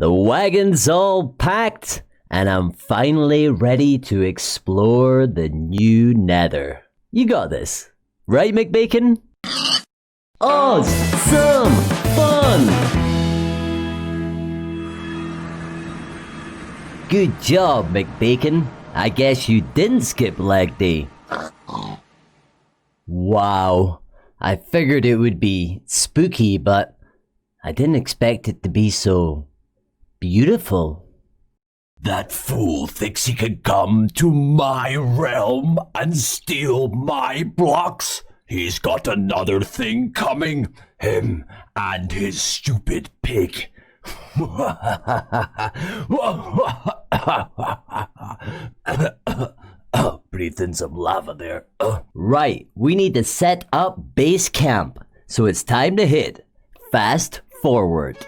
The wagon's all packed, and I'm finally ready to explore the new Nether. You got this, right, McBacon? Awesome fun! Good job, McBacon. I guess you didn't skip leg day. Wow, I figured it would be spooky, but I didn't expect it to be so beautiful. That fool thinks he can come to my realm and steal my blocks. He's got another thing coming. Him and his stupid pig. Breathed in some lava there. Right, we need to set up base camp. So it's time to hit fast forward.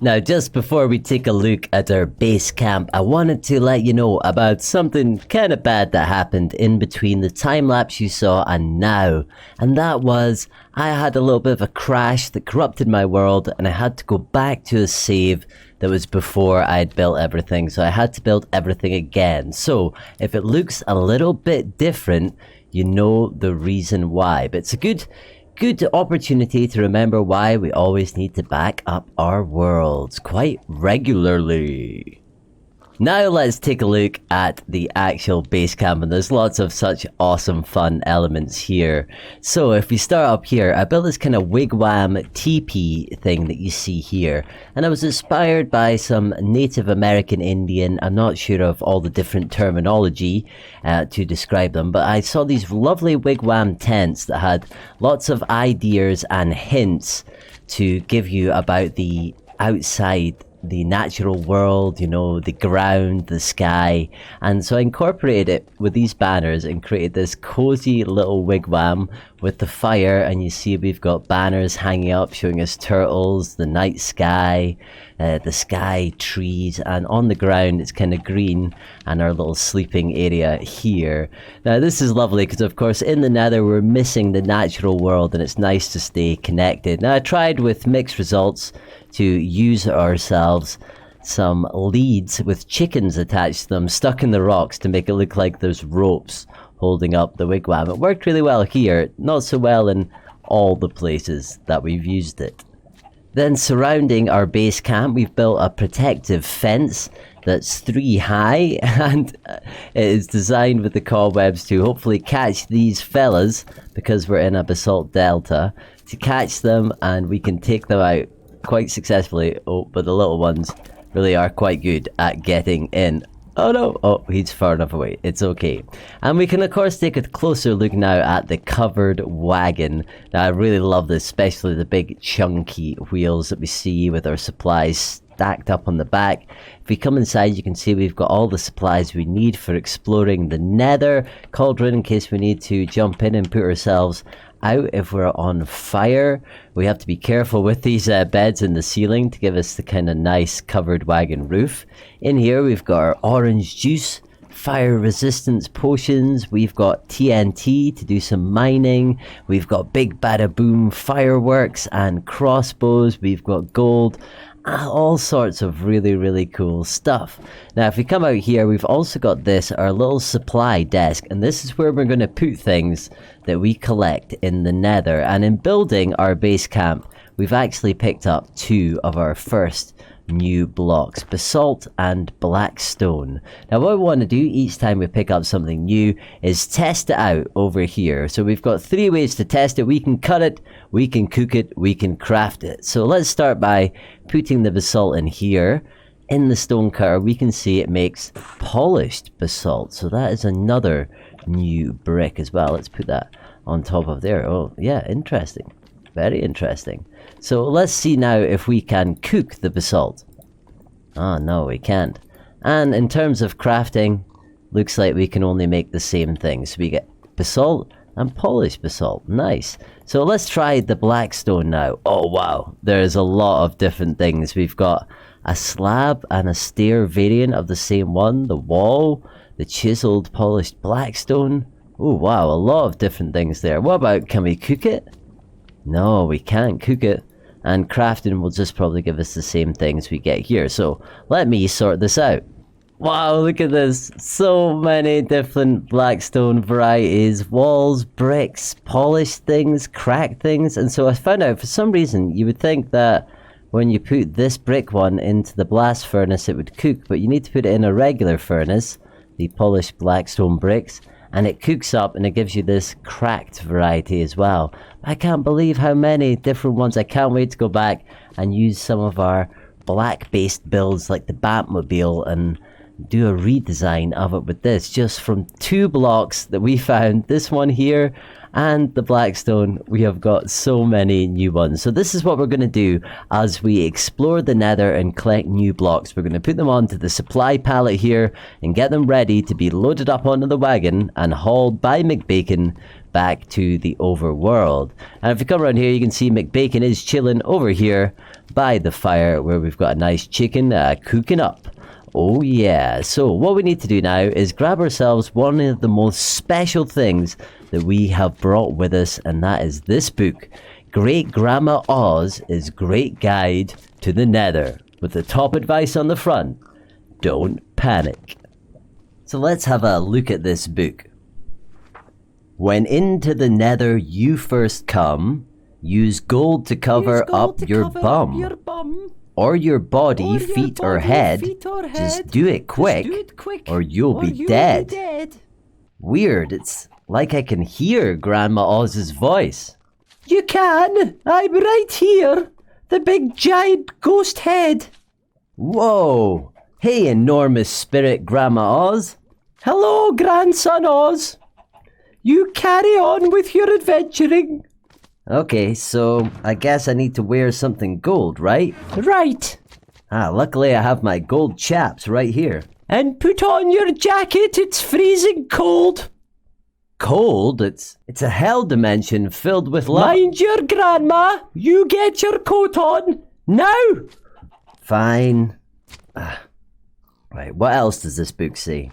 Now, just before we take a look at our base camp, I wanted to let you know about something kind of bad that happened in between the time lapse you saw and now. And that was, I had a little bit of a crash that corrupted my world, and I had to go back to a save that was before I'd built everything. So I had to build everything again. So if it looks a little bit different, you know the reason why. But it's a good opportunity to remember why we always need to back up our worlds quite regularly. Now let's take a look at the actual base camp, and there's lots of such awesome fun elements here. So if we start up here, I built this kind of wigwam teepee thing that you see here, and I was inspired by some Native American Indian. I'm not sure of all the different terminology to describe them, but I saw these lovely wigwam tents that had lots of ideas and hints to give you about the outside, the natural world, you know, the ground, the sky. And so I incorporated it with these banners and created this cozy little wigwam with the fire. And you see we've got banners hanging up showing us turtles, the night sky, the sky, trees, and on the ground it's kind of green, and our little sleeping area here. Now this is lovely because of course in the Nether we're missing the natural world, and it's nice to stay connected. Now I tried with mixed results to use ourselves some leads with chickens attached to them stuck in the rocks to make it look like there's ropes holding up the wigwam. It worked really well here, not so well in all the places that we've used it. Then surrounding our base camp we've built a protective fence that's 3 high, and it is designed with the cobwebs to hopefully catch these fellas, because we're in a basalt delta, to catch them and we can take them out quite successfully. Oh, but the little ones really are quite good at getting in. Oh no, oh, he's far enough away, it's okay. And we can of course take a closer look now at the covered wagon. Now I really love this, especially the big chunky wheels that we see with our supplies stacked up on the back. If we come inside, you can see we've got all the supplies we need for exploring the Nether cauldron in case we need to jump in and put ourselves out if we're on fire. We have to be careful with these beds in the ceiling to give us the kind of nice covered wagon roof. In here we've got our orange juice, fire resistance potions, we've got TNT to do some mining, we've got big bada boom fireworks and crossbows, we've got gold, all sorts of really cool stuff. Now if we come out here, we've also got this, our little supply desk, and this is where we're going to put things that we collect in the Nether. And in building our base camp, we've actually picked up 2 of our first new blocks, basalt and black stone. Now what we want to do each time we pick up something new is test it out over here. So we've got 3 ways to test it. We can cut it, we can cook it, we can craft it. So let's start by putting the basalt in here. In the stone cutter we can see it makes polished basalt, so that is another new brick as well. Let's put that on top of there. Oh yeah, interesting, very interesting. So let's see now if we can cook the basalt. Oh no, we can't. And in terms of crafting, looks like we can only make the same thing. So we get basalt and polished basalt. Nice. So let's try the blackstone now. Oh wow, there's a lot of different things. We've got a slab and a stair variant of the same one, the wall, the chiseled polished blackstone. Oh wow, a lot of different things there. What about, can we cook it? No, we can't cook it. And crafting will just probably give us the same things we get here. So let me sort this out. Wow, look at this. So many different blackstone varieties. Walls, bricks, polished things, cracked things. And so I found out for some reason you would think that when you put this brick one into the blast furnace it would cook. But you need to put it in a regular furnace, the polished blackstone bricks. And it cooks up and it gives you this cracked variety as well. I can't believe how many different ones. I can't wait to go back and use some of our black based builds like the Batmobile and do a redesign of it with this, just from 2 blocks that we found. This one here and the blackstone, we have got so many new ones. So this is what we're going to do as we explore the nether and collect new blocks. We're going to put them onto the supply pallet here and get them ready to be loaded up onto the wagon and hauled by McBacon back to the overworld. And if you come around here, you can see McBacon is chilling over here by the fire where we've got a nice chicken cooking up. Oh yeah, so what we need to do now is grab ourselves one of the most special things that we have brought with us, and that is this book, Great Grandma Oz's Great Guide to the Nether, with the top advice on the front: don't panic. So let's have a look at this book. When into the Nether you first come, use gold to cover up your bum. Or your body, feet or head. Just do it quick, or you'll be dead. Weird, it's like I can hear Grandma Oz's voice. You can! I'm right here! The big giant ghost head! Whoa! Hey, enormous spirit Grandma Oz! Hello, Grandson Oz! You carry on with your adventuring. Okay, so I guess I need to wear something gold, right? Right. Luckily I have my gold chaps right here. And put on your jacket, it's freezing cold. Cold? It's a hell dimension filled with lava. Mind your grandma, you get your coat on, now! Fine. Right, what else does this book say?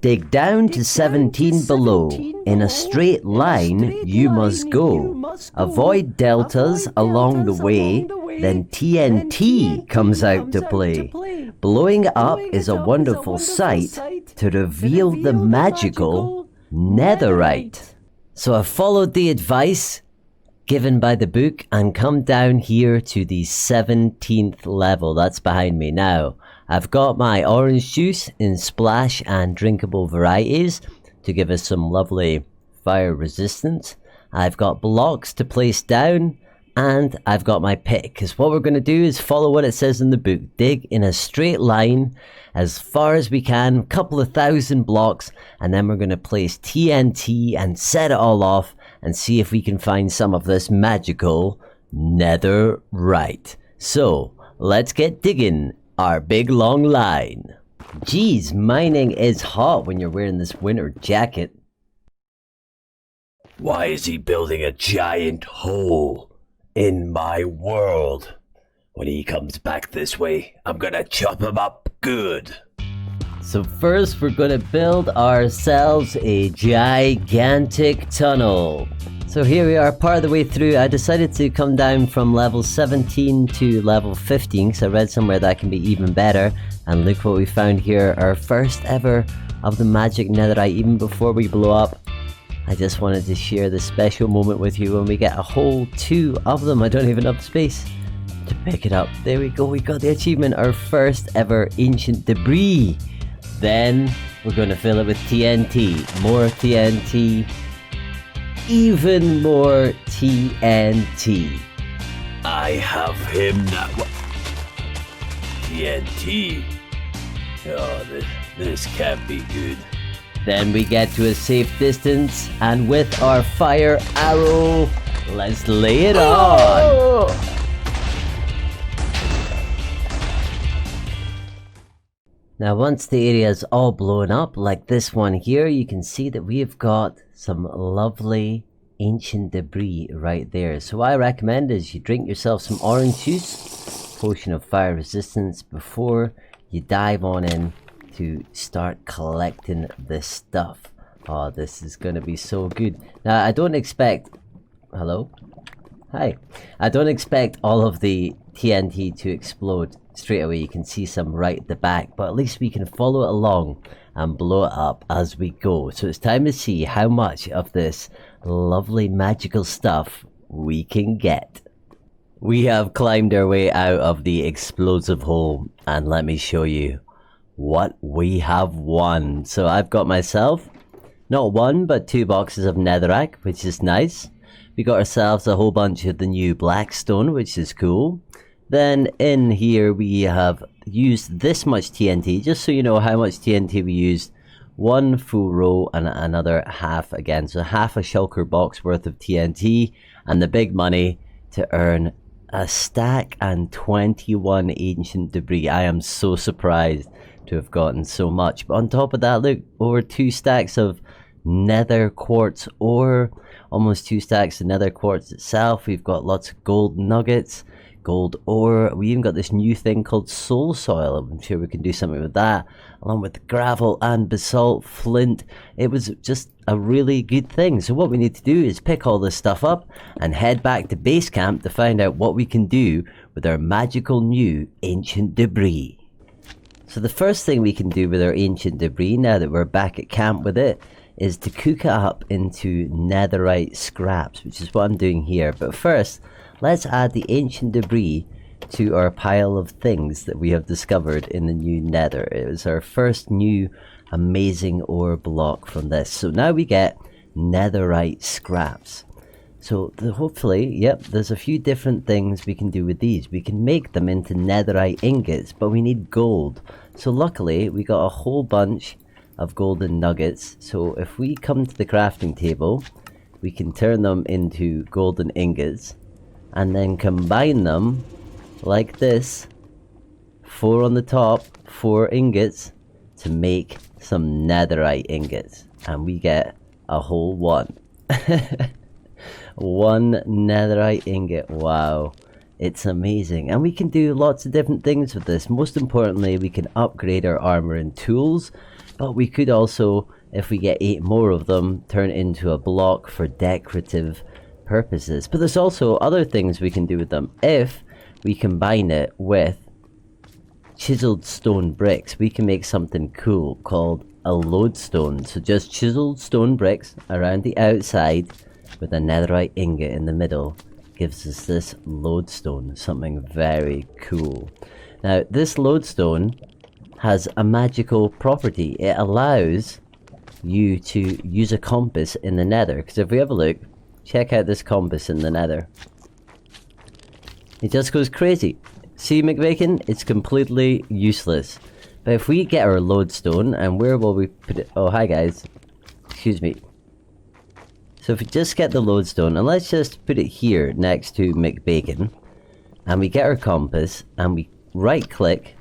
Dig down to 17 below. In a straight line you must go. Avoid deltas along the way, then TNT comes out to play. Blowing up is a wonderful sight to reveal the magical Netherite. So I followed the advice given by the book and come down here to the 17th level. That's behind me now. I've got my orange juice in splash and drinkable varieties to give us some lovely fire resistance. I've got blocks to place down, and I've got my pick, because what we're going to do is follow what it says in the book. Dig in a straight line as far as we can, a couple of 1,000 blocks, and then we're going to place TNT and set it all off and see if we can find some of this magical Netherite. So let's get digging our big long line. Geez, mining is hot when you're wearing this winter jacket. Why is he building a giant hole in my world? When he comes back this way, I'm gonna chop him up good. So first we're gonna build ourselves a gigantic tunnel. So here we are, part of the way through. I decided to come down from level 17 to level 15 because I read somewhere that can be even better. And look what we found here, our first ever of the magic netherite, even before we blow up. I just wanted to share this special moment with you when we get a whole 2 of them. I don't even have space to pick it up. There we go, we got the achievement, our first ever ancient debris. Then we're going to fill it with TNT, more TNT, even more TNT. I have him now. TNT. Oh, this can't be good. Then we get to a safe distance, and with our fire arrow, let's lay it on. Now once the area is all blown up, like this one here, you can see that we have got some lovely ancient debris right there. So what I recommend is you drink yourself some orange juice, potion of fire resistance, before you dive on in to start collecting this stuff. Oh, this is gonna be so good. Now I don't expect... Hello? Hi. I don't expect all of the TNT to explode straight away. You can see some right at the back, but at least we can follow it along and blow it up as we go. So it's time to see how much of this lovely magical stuff we can get. We have climbed our way out of the explosive hole, and let me show you what we have won. So I've got myself not one but 2 boxes of netherrack, which is nice. We got ourselves a whole bunch of the new blackstone, which is cool. Then in here we have used this much TNT, just so you know how much TNT we used. 1 full row and another half again, so half a shulker box worth of TNT, and the big money to earn a stack and 21 ancient debris. I am so surprised to have gotten so much. But on top of that, look, over 2 stacks of nether quartz ore, almost 2 stacks of nether quartz itself. We've got lots of gold nuggets, gold ore. We even got this new thing called soul soil. I'm sure we can do something with that, along with gravel and basalt flint. It was just a really good thing. So what we need to do is pick all this stuff up and head back to base camp to find out what we can do with our magical new ancient debris. So the first thing we can do with our ancient debris, now that we're back at camp with it, is to cook it up into netherite scraps, which is what I'm doing here. But first, let's add the ancient debris to our pile of things that we have discovered in the new nether. It was our first new amazing ore block from this. So now we get netherite scraps. So hopefully, yep, there's a few different things we can do with these. We can make them into netherite ingots, but we need gold. So luckily, we got a whole bunch of golden nuggets. So if we come to the crafting table, we can turn them into golden ingots and then combine them like this, 4 on the top, 4 ingots, to make some netherite ingots, and we get a whole 1. 1 netherite ingot. Wow, it's amazing. And we can do lots of different things with this. Most importantly, we can upgrade our armor and tools, but we could also, if we get 8 more of them, turn it into a block for decorative purposes. But there's also other things we can do with them. If we combine it with chiseled stone bricks, we can make something cool called a lodestone. So just chiseled stone bricks around the outside with a netherite ingot in the middle gives us this lodestone, something very cool. Now this lodestone has a magical property. It allows you to use a compass in the nether, because if we have a look, check out this compass in the nether. It just goes crazy. See, McBacon? It's completely useless. But if we get our lodestone, and where will we put it? Oh, hi guys. Excuse me. So if we just get the lodestone, and let's just put it here next to McBacon, and we get our compass, and we right click.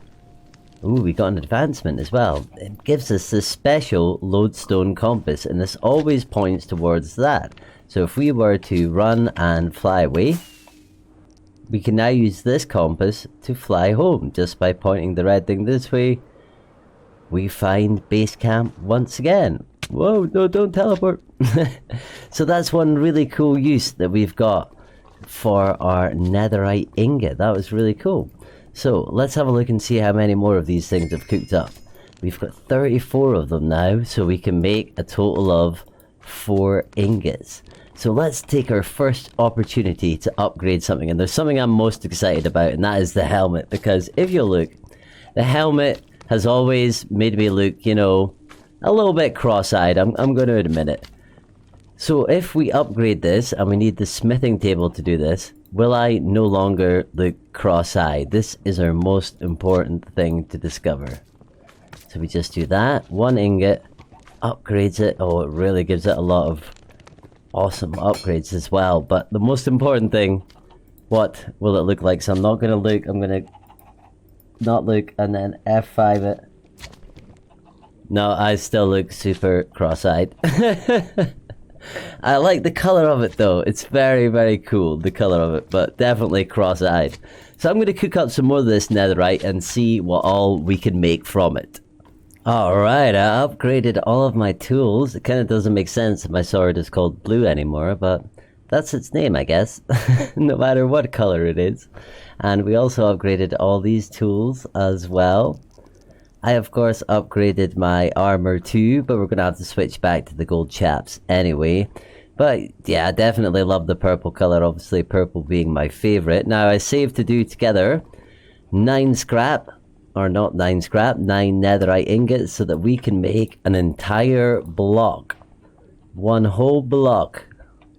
Ooh, we got an advancement as well. It gives us this special lodestone compass, and this always points towards that. So if we were to run and fly away, we can now use this compass to fly home. Just by pointing the red thing this way, we find base camp once again. Whoa, no, don't teleport. So that's one really cool use that we've got for our netherite ingot. That was really cool. So let's have a look and see how many more of these things have cooked up. We've got 34 of them now, so we can make a total of 4 ingots. So let's take our first opportunity to upgrade something, and there's something I'm most excited about, and that is the helmet. Because if you look, the helmet has always made me look, you know, a little bit cross-eyed. I'm going to admit it. So if we upgrade this, and we need the smithing table to do this, will I no longer look cross-eyed? This is our most important thing to discover. So we just do that. 1 ingot upgrades it. Oh, it really gives it a lot of awesome upgrades as well. But the most important thing, what will it look like? So I'm not going to look. I'm going to not look and then F5 it. No, I still look super cross-eyed. I like the color of it though. It's very, very cool, the color of it, but definitely cross-eyed. So I'm going to cook up some more of this netherite and see what all we can make from it. Alright, I upgraded all of my tools. It kind of doesn't make sense if my sword is called blue anymore, but that's its name, I guess. No matter what color it is. And we also upgraded all these tools as well. I, of course, upgraded my armor too, but we're going to have to switch back to the gold chaps anyway. But yeah, I definitely love the purple color, obviously purple being my favorite. Now, I saved to do together 9 scrap, or not 9 scrap, 9 netherite ingots so that we can make an entire block. One whole block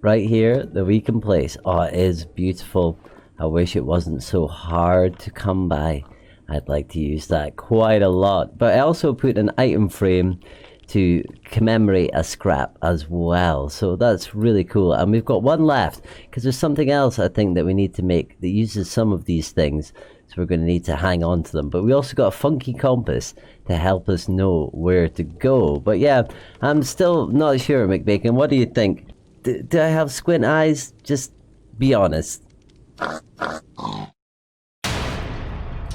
right here that we can place. Oh, it is beautiful. I wish it wasn't so hard to come by. I'd like to use that quite a lot. But I also put an item frame to commemorate a scrap as well. So that's really cool. And we've got one left because there's something else I think that we need to make that uses some of these things. So we're going to need to hang on to them. But we also got a funky compass to help us know where to go. But yeah, I'm still not sure, McBacon. What do you think? Do I have squint eyes? Just be honest.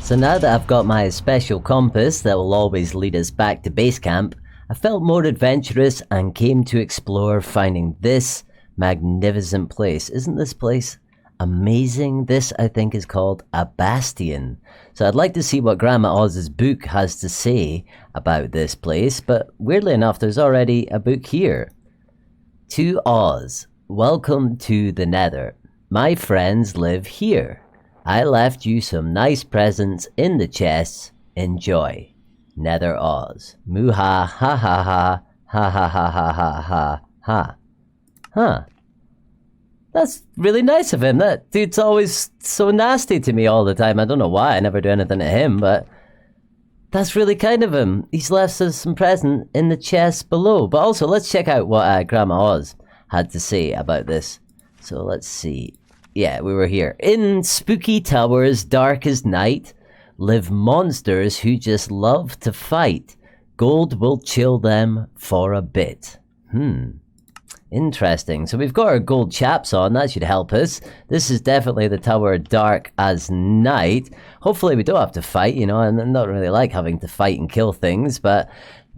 So now that I've got my special compass that will always lead us back to base camp, I felt more adventurous and came to explore finding this magnificent place. Isn't this place amazing? This, I think, is called a Bastion. So I'd like to see what Grandma Oz's book has to say about this place, but weirdly enough, there's already a book here. To Oz, welcome to the Nether. My friends live here. I left you some nice presents in the chests. Enjoy. Nether Oz. Moo-ha, ha ha ha, ha ha ha ha ha ha ha. Huh. That's really nice of him. That dude's always so nasty to me all the time. I don't know why, I never do anything to him, but that's really kind of him. He's left us some present in the chest below. But also, let's check out what Grandma Oz had to say about this. So let's see. Yeah, we were here. In spooky towers, dark as night, live monsters who just love to fight. Gold will chill them for a bit. Interesting. So we've got our gold chaps on. That should help us. This is definitely the tower dark as night. Hopefully we don't have to fight, you know, and I don't really like having to fight and kill things, but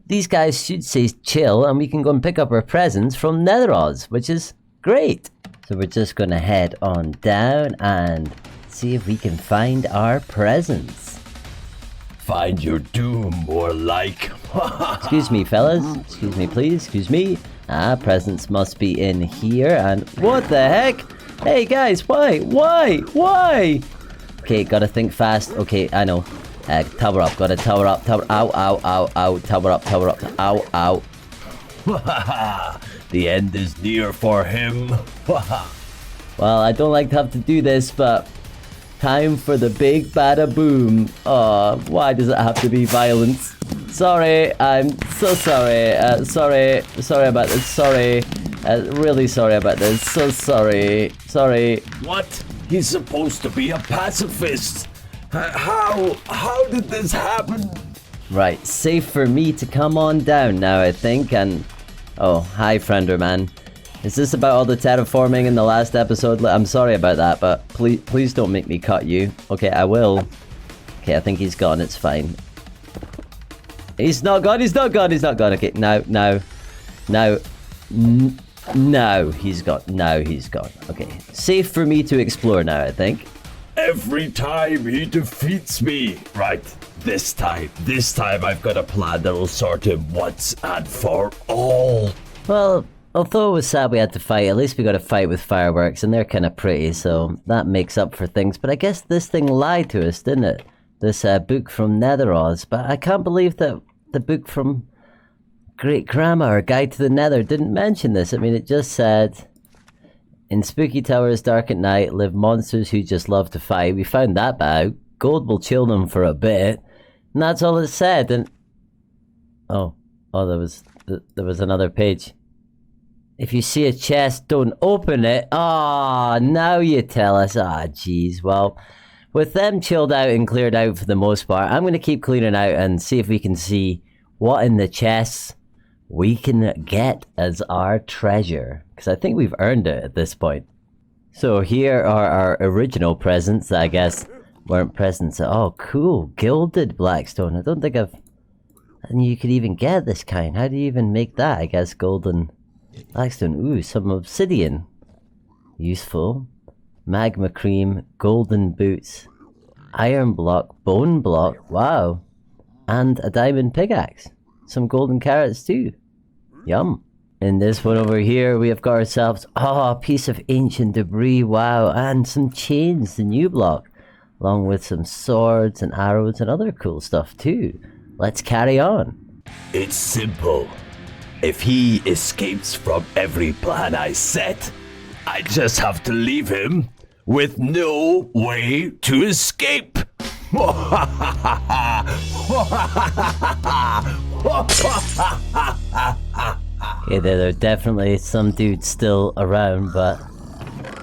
these guys should say chill and we can go and pick up our presents from Nether Oz, which is great. So we're just going to head on down and see if we can find our presents. Find your doom, more like. Excuse me, fellas. Excuse me, please. Excuse me. Presents must be in here. And what the heck? Hey, guys, why? Why? Okay, gotta think fast. Okay, I know. Tower up. Gotta tower up. Tower. Ow, ow, ow, ow. Tower up. Tower up. Ow, ow. The end is near for him. Well, I don't like to have to do this, but time for the big bada boom. Why does it have to be violence? Sorry, I'm so sorry. Sorry about this. Sorry. Really sorry about this. So sorry. Sorry. What? He's supposed to be a pacifist. How did this happen? Right, safe for me to come on down now, I think, and... Oh, hi, Frienderman. Is this about all the terraforming in the last episode? I'm sorry about that, but please don't make me cut you. Okay, I will. Okay, I think he's gone, it's fine. He's not gone, he's not gone, he's not gone. Okay, now, he's gone. Now he's gone. Okay, safe for me to explore now, I think. Every time he defeats me. Right, this time I've got a plan that'll sort him once and for all. Well, although it was sad we had to fight, at least we got to fight with fireworks, and they're kind of pretty, so that makes up for things. But I guess this thing lied to us, didn't it? This book from Nether Oz. But I can't believe that the book from Great Grandma or Guide to the Nether didn't mention this. I mean, it just said... In spooky towers, dark at night, live monsters who just love to fight. We found that bit out. Gold will chill them for a bit. And that's all it said. And oh, there was another page. If you see a chest, don't open it. Ah, now you tell us. Ah, jeez. Well, with them chilled out and cleared out for the most part, I'm going to keep clearing out and see if we can see what in the chests we can get as our treasure. Because I think we've earned it at this point. So here are our original presents that I guess weren't presents at all. Cool, gilded blackstone. I don't think I've... And you could even get this kind. How do you even make that? I guess golden blackstone. Ooh, some obsidian. Useful. Magma cream, golden boots, iron block, bone block. Wow. And a diamond pickaxe. Some golden carrots too. Yum. In this one over here, we have got ourselves, a piece of ancient debris, wow, and some chains, the new block, along with some swords and arrows and other cool stuff too. Let's carry on. It's simple. If he escapes from every plan I set, I just have to leave him with no way to escape. Okay, there are definitely some dudes still around, but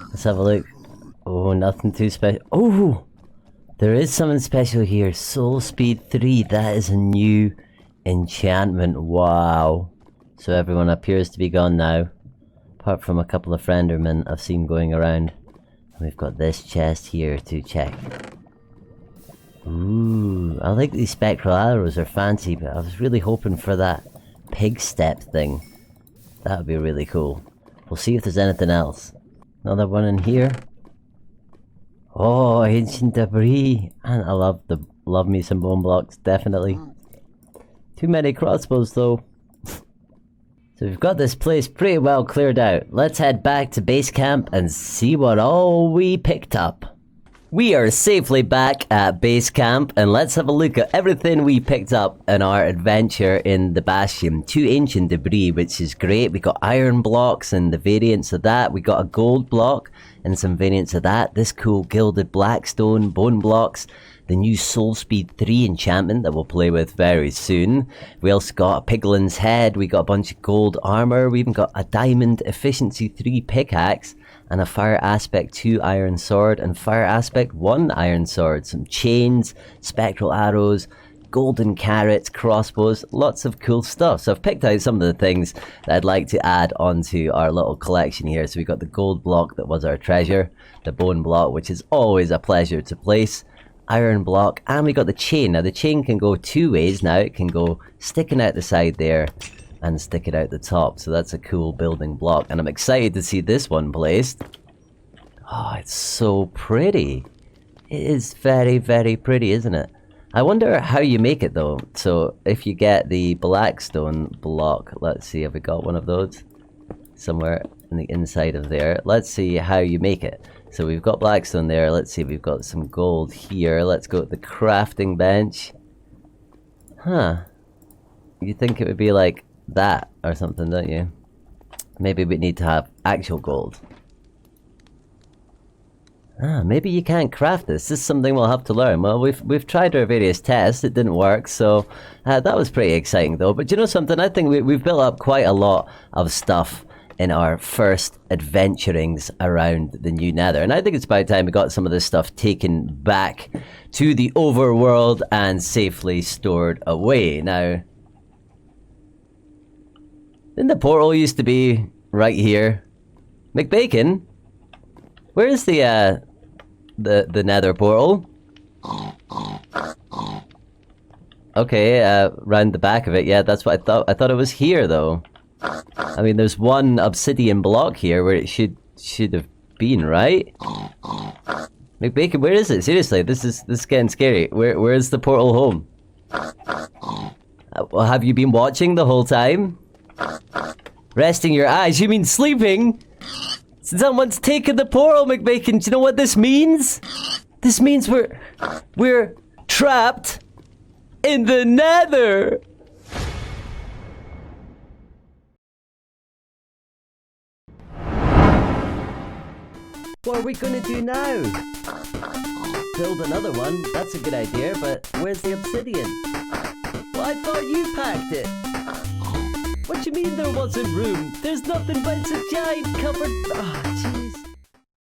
let's have a look. Oh, nothing too special. Oh, there is something special here. Soul Speed 3. That is a new enchantment. Wow. So everyone appears to be gone now, apart from a couple of friendermen I've seen going around. And we've got this chest here to check. Ooh, I like these spectral arrows. Are fancy, but I was really hoping for that pig step thing. That would be really cool. We'll see if there's anything else. Another one in here. Oh, ancient debris. And I love me some bone blocks, definitely. Too many crossbows though. So we've got this place pretty well cleared out. Let's head back to base camp and see what all we picked up. We are safely back at base camp, and let's have a look at everything we picked up in our adventure in the Bastion. 2 ancient debris, which is great. We got iron blocks and the variants of that. We got a gold block and some variants of that. This cool gilded blackstone, bone blocks. The new Soul Speed 3 enchantment that we'll play with very soon. We also got a Piglin's head. We got a bunch of gold armor. We even got a diamond efficiency 3 pickaxe. And a Fire Aspect 2 Iron Sword and Fire Aspect 1 Iron Sword. Some chains, spectral arrows, golden carrots, crossbows, lots of cool stuff. So I've picked out some of the things that I'd like to add onto our little collection here. So we got the gold block that was our treasure, the bone block, which is always a pleasure to place, iron block, and we got the chain. Now the chain can go 2 ways now. It can go sticking out the side there and stick it out the top, so that's a cool building block, and I'm excited to see this one placed. Oh, it's so pretty. It is very, very pretty, isn't it? I wonder how you make it though. So if you get the blackstone block, let's see, have we got one of those somewhere in the inside of there? Let's see how you make it. So we've got blackstone there. Let's see if we've got some gold here. Let's go to the crafting bench. Huh. You think it would be like that or something, don't you? Maybe we need to have actual gold. Maybe you can't craft this. This is something we'll have to learn. Well, we've tried our various tests. It didn't work, so that was pretty exciting though. But you know something? I think we've built up quite a lot of stuff in our first adventurings around the new Nether, and I think it's about time we got some of this stuff taken back to the overworld and safely stored away. Now, didn't the portal used to be right here? McBacon? Where's the Nether portal? Okay, round the back of it. Yeah, that's what I thought. I thought it was here though. I mean, there's one obsidian block here where it should have been, right? McBacon, where is it? Seriously, this is getting scary. Where's the portal home? Well, have you been watching the whole time? Resting your eyes? You mean sleeping? Someone's taken the portal, McBacon. Do you know what this means? This means we're trapped in the Nether. What are we gonna do now? Build another one. That's a good idea, but where's the obsidian? Well, I thought you packed it. What do you mean there wasn't room? There's nothing but it's a giant cupboard. Oh,